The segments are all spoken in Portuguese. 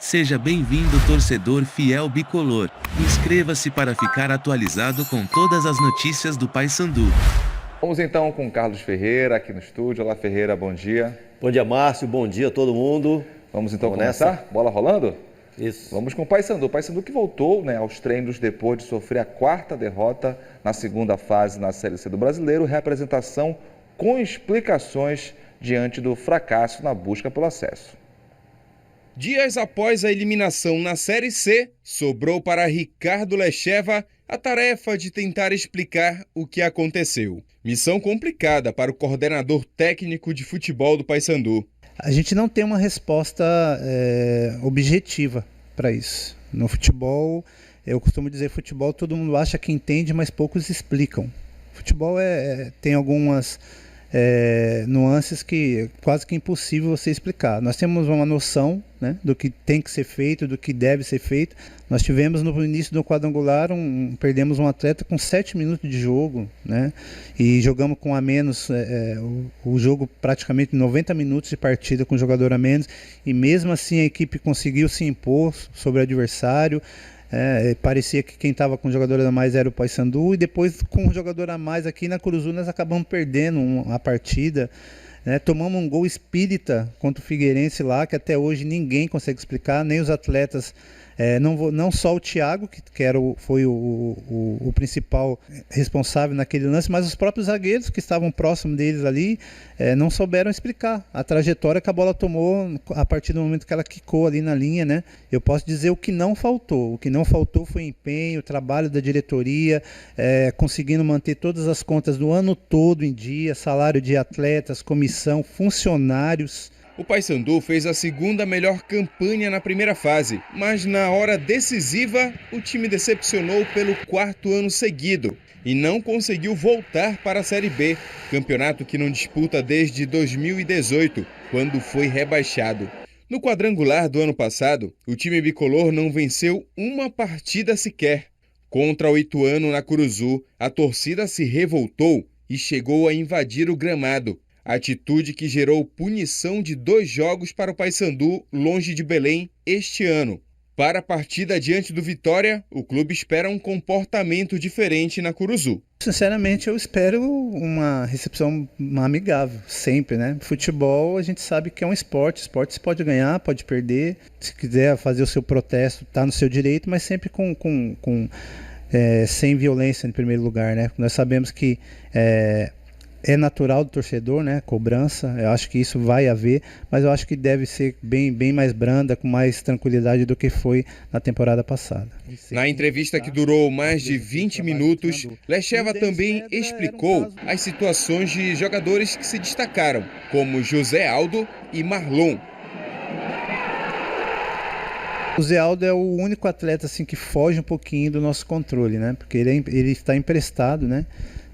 Seja bem-vindo, torcedor fiel bicolor. Inscreva-se para ficar atualizado com todas as notícias do Paysandu. Vamos então com o Carlos Ferreira aqui no estúdio. Olá, Ferreira, bom dia. Bom dia, Márcio, bom dia a todo mundo. Vamos então começar? Nessa? Bola rolando? Isso. Vamos com o Paysandu. O Paysandu que voltou aos treinos depois de sofrer a quarta derrota na segunda fase na Série C do Brasileiro. Representação com explicações diante do fracasso na busca pelo acesso. Dias após a eliminação na Série C, sobrou para Ricardo Lecheva a tarefa de tentar explicar o que aconteceu. Missão complicada para o coordenador técnico de futebol do Paysandu. A gente não tem uma resposta objetiva para isso. No futebol, eu costumo dizer, futebol todo mundo acha que entende, mas poucos explicam. Futebol tem algumas nuances que quase que é impossível você explicar. Nós temos uma noção, né, do que tem que ser feito, do que deve ser feito. Nós tivemos no início do quadrangular, perdemos um atleta com 7 minutos de jogo, né, e jogamos com a menos, o jogo praticamente 90 minutos de partida com jogador a menos, e mesmo assim a equipe conseguiu se impor sobre o adversário. Parecia que quem estava com jogador a mais era o Paysandu, e depois com um jogador a mais aqui na Curuzu nós acabamos perdendo a partida, né? Tomamos um gol espírita contra o Figueirense lá, que até hoje ninguém consegue explicar, nem os atletas, não só o Thiago, que foi o principal responsável naquele lance, mas os próprios zagueiros que estavam próximos deles ali não souberam explicar a trajetória que a bola tomou a partir do momento que ela quicou ali na linha, né? Eu posso dizer o que não faltou. O que não faltou foi empenho, trabalho da diretoria, conseguindo manter todas as contas do ano todo em dia, salário de atletas, comissão, funcionários. O Paysandu fez a segunda melhor campanha na primeira fase, mas na hora decisiva o time decepcionou pelo 4º ano seguido e não conseguiu voltar para a Série B, campeonato que não disputa desde 2018, quando foi rebaixado. No quadrangular do ano passado, o time bicolor não venceu uma partida sequer. Contra o Ituano na Curuzu, a torcida se revoltou e chegou a invadir o gramado. Atitude que gerou punição de 2 jogos para o Paysandu longe de Belém este ano. Para a partida diante do Vitória, o clube espera um comportamento diferente na Curuzu. Sinceramente, eu espero uma recepção amigável, sempre, né? Futebol, a gente sabe que é um esporte se pode ganhar, pode perder. Se quiser fazer o seu protesto, está no seu direito, mas sempre sem violência em primeiro lugar, né? Nós sabemos que é natural do torcedor, né? Cobrança, eu acho que isso vai haver, mas eu acho que deve ser bem mais branda, com mais tranquilidade do que foi na temporada passada. Na entrevista que durou mais de 20 minutos, Lecheva também explicou as situações de jogadores que se destacaram, como José Aldo e Marlon. O Zé Aldo é o único atleta assim, que foge um pouquinho do nosso controle, né? Porque ele está emprestado, né,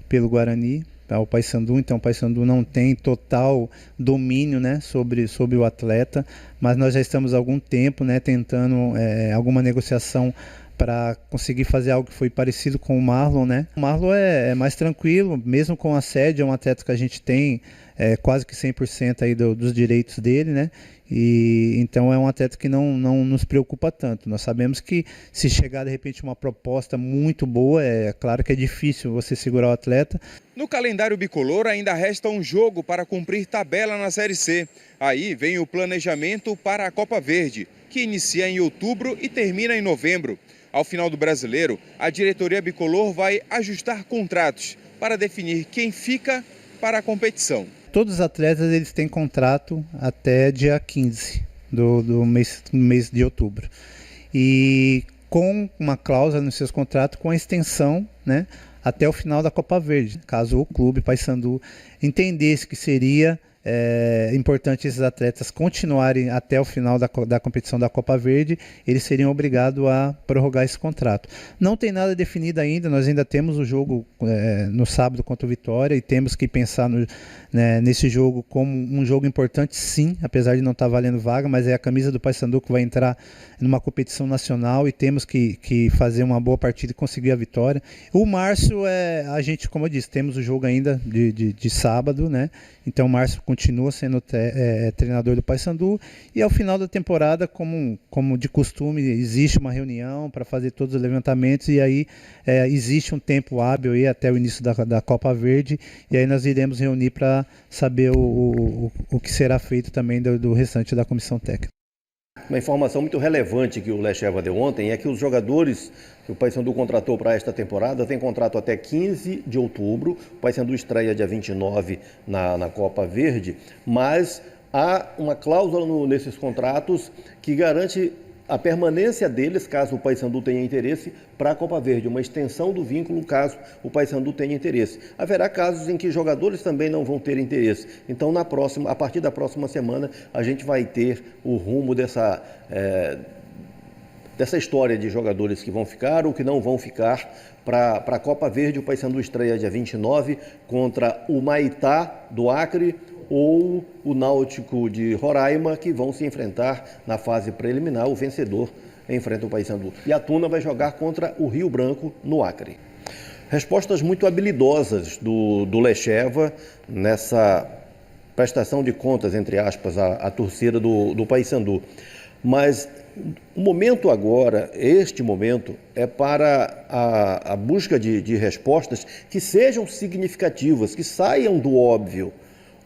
pelo Guarani ao Paysandu, então o Paysandu não tem total domínio, né, sobre o atleta, mas nós já estamos há algum tempo, né, tentando alguma negociação para conseguir fazer algo que foi parecido com o Marlon, né? O Marlon é mais tranquilo, mesmo com a sede, é um atleta que a gente tem quase que 100% aí dos direitos dele, né? E então é um atleta que não nos preocupa tanto. Nós sabemos que se chegar de repente uma proposta muito boa, é claro que é difícil você segurar o atleta. No calendário bicolor ainda resta um jogo para cumprir tabela na Série C. Aí vem o planejamento para a Copa Verde, que inicia em outubro e termina em novembro. Ao final do Brasileiro, a diretoria bicolor vai ajustar contratos para definir quem fica para a competição. Todos os atletas eles têm contrato até dia 15 do mês de outubro. E com uma cláusula nos seus contratos com a extensão, né, até o final da Copa Verde. Caso o clube Paysandu entendesse que seria importante esses atletas continuarem até o final da competição da Copa Verde, eles seriam obrigados a prorrogar esse contrato. Não tem nada definido ainda, nós ainda temos o jogo no sábado contra o Vitória e temos que pensar nesse jogo como um jogo importante, sim, apesar de não estar valendo vaga, mas é a camisa do Paysandu que vai entrar numa competição nacional e temos que fazer uma boa partida e conseguir a vitória. O Márcio, a gente, como eu disse, temos o jogo ainda de sábado, né? Então o Márcio continua sendo treinador do Paysandu, e ao final da temporada, como de costume, existe uma reunião para fazer todos os levantamentos, e aí existe um tempo hábil aí até o início da Copa Verde, e aí nós iremos reunir para saber o que será feito também do restante da comissão técnica. Uma informação muito relevante que o Lecheva deu ontem é que os jogadores que o Paysandu contratou para esta temporada têm contrato até 15 de outubro. O Paysandu estreia dia 29 na Copa Verde, mas há uma cláusula nesses contratos que garante a permanência deles, caso o Paysandu tenha interesse, para a Copa Verde, uma extensão do vínculo, caso o Paysandu tenha interesse. Haverá casos em que jogadores também não vão ter interesse. Então, a partir da próxima semana, a gente vai ter o rumo dessa história de jogadores que vão ficar ou que não vão ficar para a Copa Verde. O Paysandu estreia dia 29 contra o Maitá, do Acre, ou o Náutico de Roraima, que vão se enfrentar na fase preliminar. O vencedor enfrenta o Paysandu. E a Tuna vai jogar contra o Rio Branco, no Acre. Respostas muito habilidosas do Lecheva nessa prestação de contas, entre aspas, à torcida do Paysandu. Mas o momento agora, este momento, é para a busca de respostas que sejam significativas, que saiam do óbvio.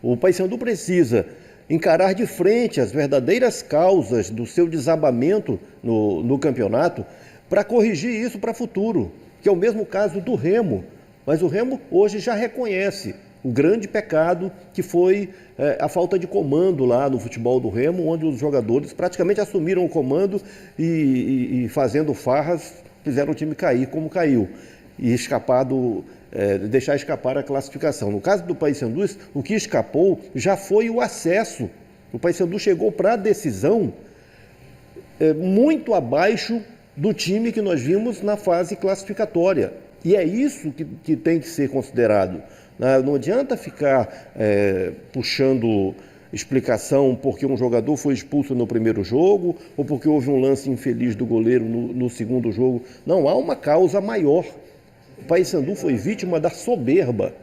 O Paysandu precisa encarar de frente as verdadeiras causas do seu desabamento no campeonato para corrigir isso para o futuro, que é o mesmo caso do Remo. Mas o Remo hoje já reconhece o grande pecado que foi a falta de comando lá no futebol do Remo, onde os jogadores praticamente assumiram o comando e fazendo farras, fizeram o time cair como caiu e deixar escapar a classificação. No caso do Paysandu, o que escapou já foi o acesso. O Paysandu chegou para a decisão muito abaixo do time que nós vimos na fase classificatória. E é isso que tem que ser considerado. Não adianta ficar puxando explicação porque um jogador foi expulso no primeiro jogo ou porque houve um lance infeliz do goleiro no segundo jogo. Não, há uma causa maior. O Paysandu foi vítima da soberba.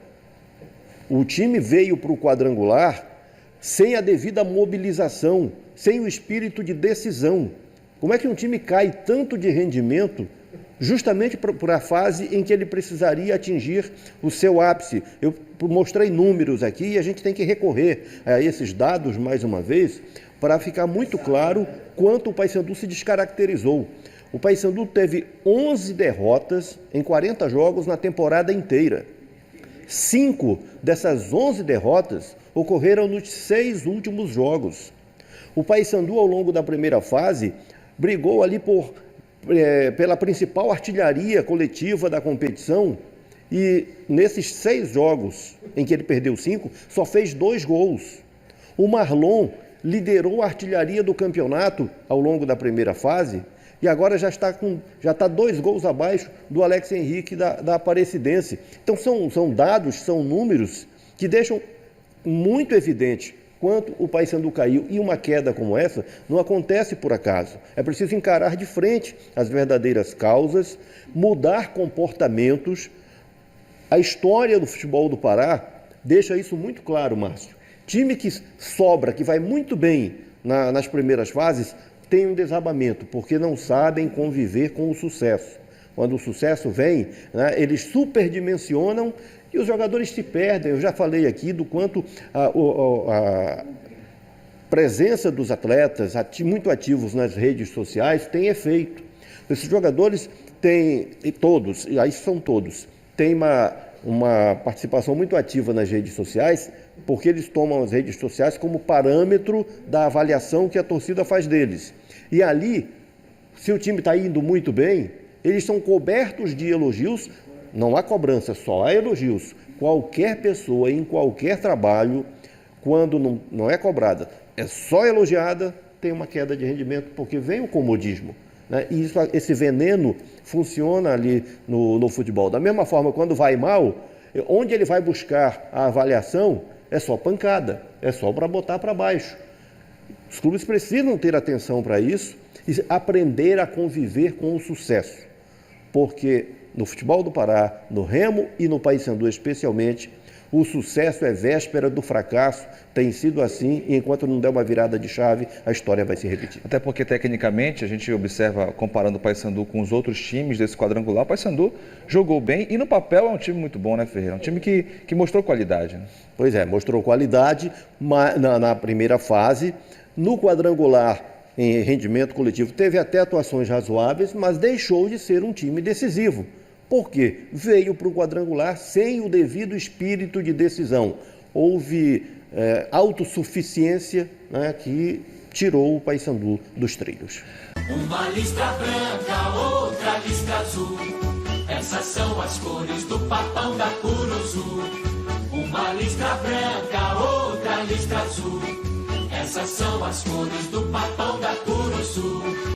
O time veio para o quadrangular sem a devida mobilização, sem o espírito de decisão. Como é que um time cai tanto de rendimento justamente por a fase em que ele precisaria atingir o seu ápice? Eu mostrei números aqui e a gente tem que recorrer a esses dados mais uma vez para ficar muito claro quanto o Paysandu se descaracterizou. O Paysandu teve 11 derrotas em 40 jogos na temporada inteira. 5 dessas 11 derrotas ocorreram nos 6 últimos jogos. O Paysandu, ao longo da primeira fase, brigou ali pela principal artilharia coletiva da competição e nesses 6 jogos em que ele perdeu 5, só fez 2 gols. O Marlon liderou a artilharia do campeonato ao longo da primeira fase e agora já está 2 gols abaixo do Alex Henrique da Aparecidense. Então são dados, são números que deixam muito evidente quanto o Paysandu caiu. E uma queda como essa não acontece por acaso. É preciso encarar de frente as verdadeiras causas, mudar comportamentos. A história do futebol do Pará deixa isso muito claro, Márcio. Time que sobra, que vai muito bem nas primeiras fases, tem um desabamento, porque não sabem conviver com o sucesso. Quando o sucesso vem, eles superdimensionam e os jogadores se perdem. Eu já falei aqui do quanto a presença dos atletas muito ativos nas redes sociais tem efeito. Esses jogadores têm, e todos, e aí são todos, têm uma participação muito ativa nas redes sociais, porque eles tomam as redes sociais como parâmetro da avaliação que a torcida faz deles. E ali, se o time está indo muito bem, eles são cobertos de elogios. Não há cobrança, só há elogios. Qualquer pessoa, em qualquer trabalho, quando não é cobrada, é só elogiada, tem uma queda de rendimento, porque vem o comodismo. E esse veneno funciona ali no futebol. Da mesma forma, quando vai mal, onde ele vai buscar a avaliação, é só pancada, é só para botar para baixo. Os clubes precisam ter atenção para isso e aprender a conviver com o sucesso, porque no futebol do Pará, no Remo e no Paysandu especialmente, O sucesso é véspera do fracasso, tem sido assim, e enquanto não der uma virada de chave, a história vai se repetir. Até porque, tecnicamente, a gente observa, comparando o Paysandu com os outros times desse quadrangular, o Paysandu jogou bem e no papel é um time muito bom, né, Ferreira? Um time que mostrou qualidade, né? Pois é, mostrou qualidade na primeira fase. No quadrangular, em rendimento coletivo, teve até atuações razoáveis, mas deixou de ser um time decisivo. Por quê? Veio para o quadrangular sem o devido espírito de decisão. Houve autossuficiência, né, que tirou o Paysandu dos trilhos. Uma listra branca, outra listra azul. Essas são as cores do papão da Curuzu. Uma listra branca, outra listra azul. Essas são as cores do papão da Curuzu.